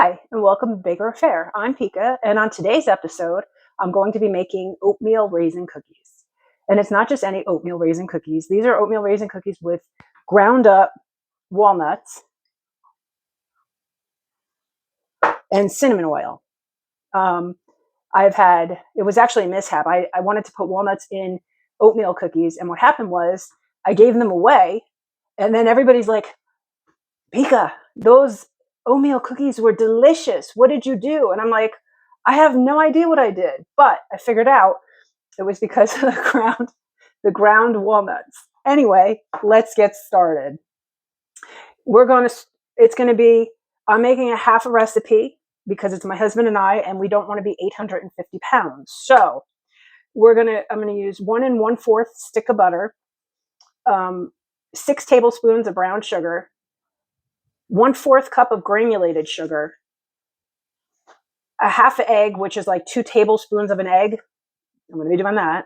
Hi, and welcome to Baker Affair. I'm Pika, and on today's episode, I'm going to be making oatmeal raisin cookies. And it's not just any oatmeal raisin cookies. These are oatmeal raisin cookies with ground up walnuts and cinnamon oil. It was actually a mishap. I wanted to put walnuts in oatmeal cookies, and what happened was I gave them away, and then everybody's like, Pika, those oatmeal cookies were delicious. What did you do? And I'm like, I have no idea what I did, but I figured out it was because of the ground walnuts. Anyway, let's get started. I'm making a half a recipe because it's my husband and I, and we don't want to be 850 pounds. So I'm going to use 1 1/4 stick of butter, 6 tablespoons of brown sugar, 1/4 cup of granulated sugar, a half an egg, which is like 2 tablespoons of an egg. I'm going to be doing that.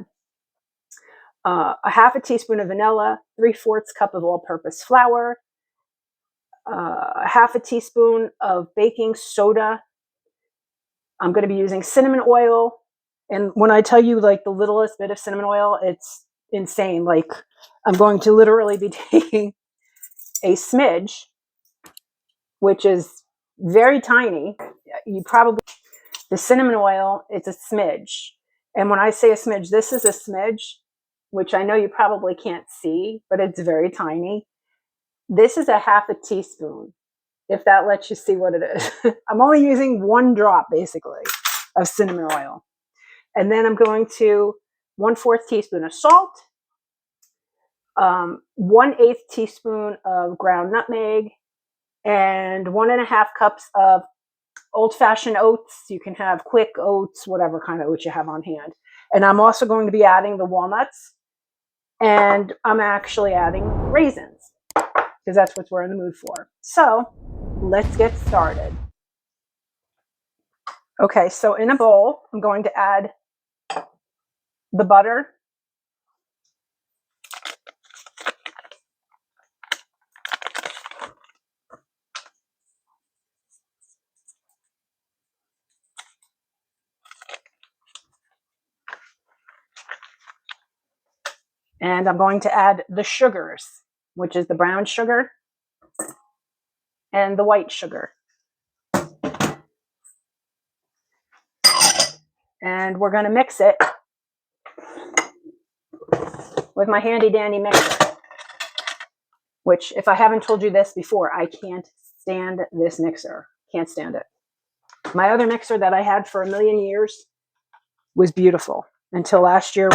A half a teaspoon of vanilla, 3/4 cup of all-purpose flour, a half a teaspoon of baking soda. I'm going to be using cinnamon oil. And when I tell you like the littlest bit of cinnamon oil, it's insane. Like I'm going to literally be taking a smidge, which is very tiny. The cinnamon oil, it's a smidge. And when I say a smidge, this is a smidge, which I know you probably can't see, but it's very tiny. This is a half a teaspoon, if that lets you see what it is. I'm only using 1 drop, basically, of cinnamon oil. And then I'm going to 1/4 teaspoon of salt, 1/8 teaspoon of ground nutmeg, and 1.5 cups of old-fashioned oats. You can have quick oats, whatever kind of oats you have on hand. And I'm also going to be adding the walnuts, and I'm actually adding raisins because that's what we're in the mood for. So let's get started. Okay, so in a bowl, I'm going to add the butter, and I'm going to add the sugars, which is the brown sugar and the white sugar. And we're going to mix it with my handy dandy mixer, which, if I haven't told you this before, I can't stand this mixer. Can't stand it. My other mixer that I had for a million years was beautiful until last year.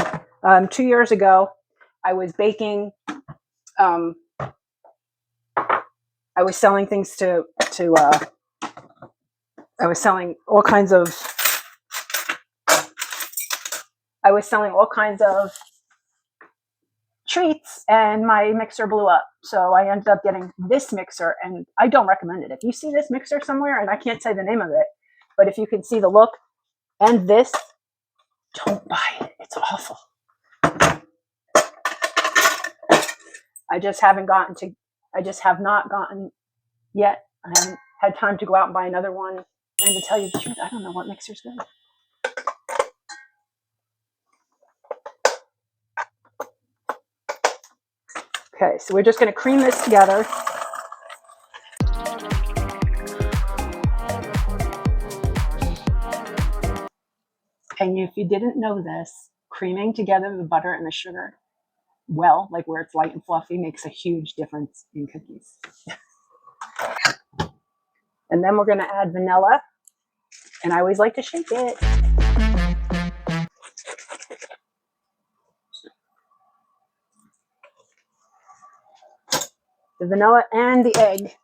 2 years ago, I was baking. I was selling things I was selling all kinds of treats, and my mixer blew up. So I ended up getting this mixer, and I don't recommend it. If you see this mixer somewhere, and I can't say the name of it, but if you can see the look and this, don't buy it. It's awful. I just have not gotten yet. I haven't had time to go out and buy another one. And to tell you the truth, I don't know what mixer's good. Okay, so we're just going to cream this together. And if you didn't know this, creaming together the butter and the sugar, well, like where it's light and fluffy, makes a huge difference in cookies. And then we're going to add vanilla. And I always like to shake it. The vanilla and the egg.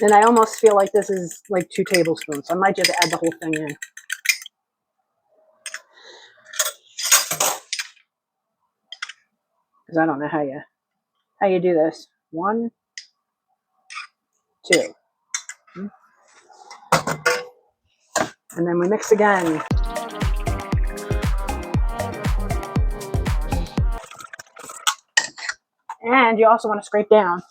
And I almost feel like this is like 2 tablespoons. So I might just add the whole thing in. Because I don't know how you do this. 1, 2. And then we mix again. And you also want to scrape down.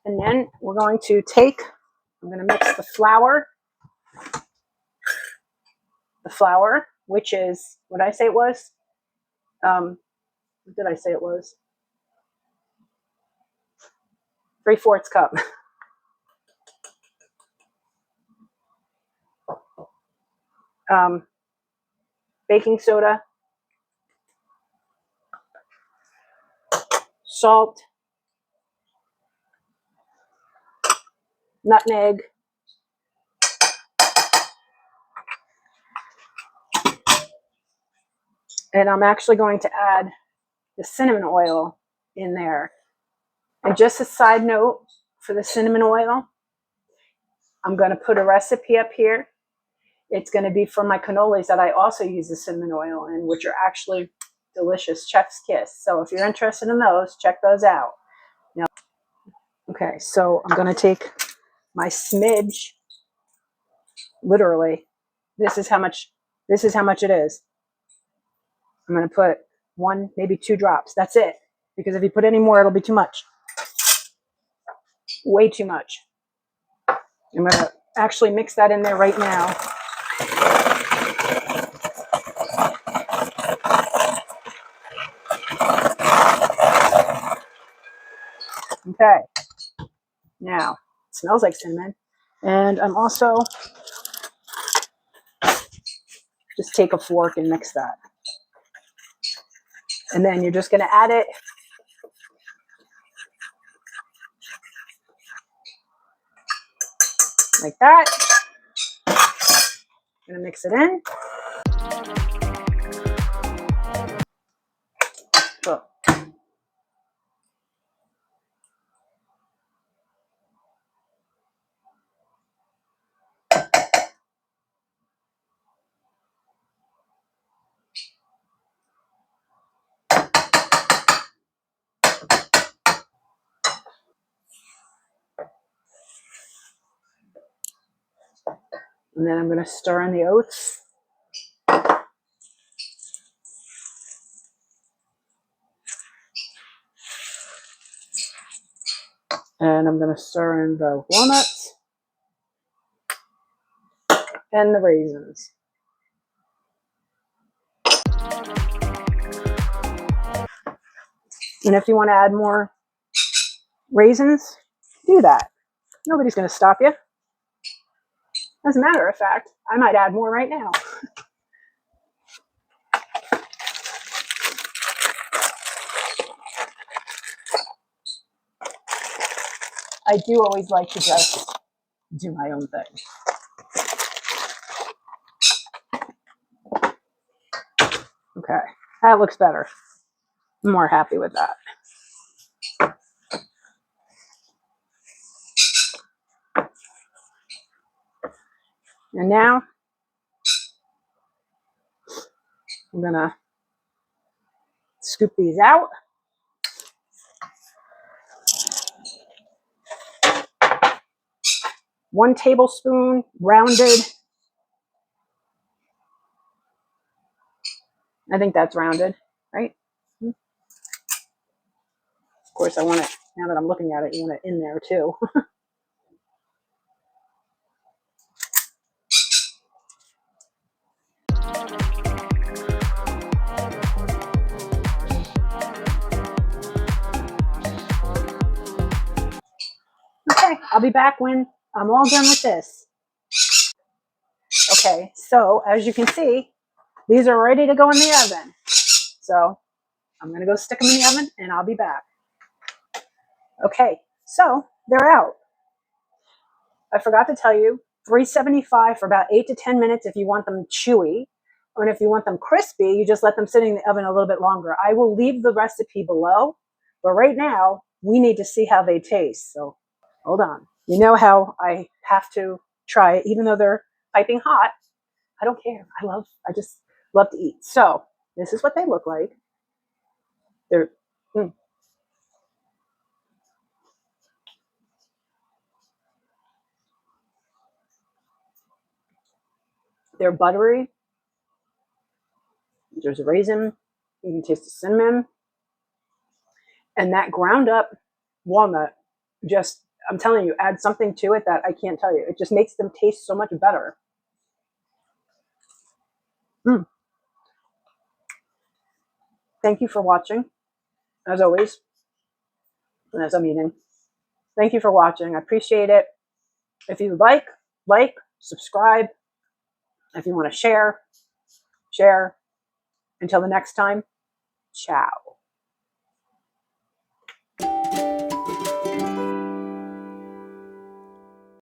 And then we're going to I'm going to mix the flour, which is, what did I say it was? What did I say it was? 3/4 cup. Baking soda, salt, nutmeg, and I'm actually going to add the cinnamon oil in there. And just a side note for the cinnamon oil, I'm going to put a recipe up here. It's going to be for my cannolis that I also use the cinnamon oil in, which are actually delicious, chef's kiss. So if you're interested in those, check those out. Now, okay, so I'm going to take my smidge, literally, this is how much it is. I'm going to put 1, maybe 2 drops. That's it. Because if you put any more, it'll be too much. Way too much. I'm going to actually mix that in there right now. Okay. Now, it smells like cinnamon. And I'm also, just take a fork and mix that. And then you're just going to add it. Like that. Going to mix it in. Oh. And then I'm going to stir in the oats. And I'm going to stir in the walnuts and the raisins. And if you want to add more raisins, do that. Nobody's going to stop you. As a matter of fact, I might add more right now. I do always like to just do my own thing. Okay, that looks better. I'm more happy with that. And now I'm going to scoop these out. One tablespoon rounded. I think that's rounded, right? Of course, I want it, now that I'm looking at it, you want it in there too. Okay, I'll be back when I'm all done with this. Okay, so as you can see, these are ready to go in the oven. So I'm going to go stick them in the oven and I'll be back. Okay, so they're out. I forgot to tell you, 375 for about 8 to 10 minutes if you want them chewy. And if you want them crispy, you just let them sit in the oven a little bit longer. I will leave the recipe below, but right now we need to see how they taste. So hold on. You know how I have to try it, even though they're piping hot. I don't care. I just love to eat. So this is what they look like. They're, mm, they're buttery. There's a raisin. You can taste the cinnamon. And that ground up walnut just, I'm telling you, add something to it that I can't tell you. It just makes them taste so much better. Mm. Thank you for watching, as always, and as I'm eating. Thank you for watching. I appreciate it. If you like, subscribe. If you want to share. Until the next time, ciao.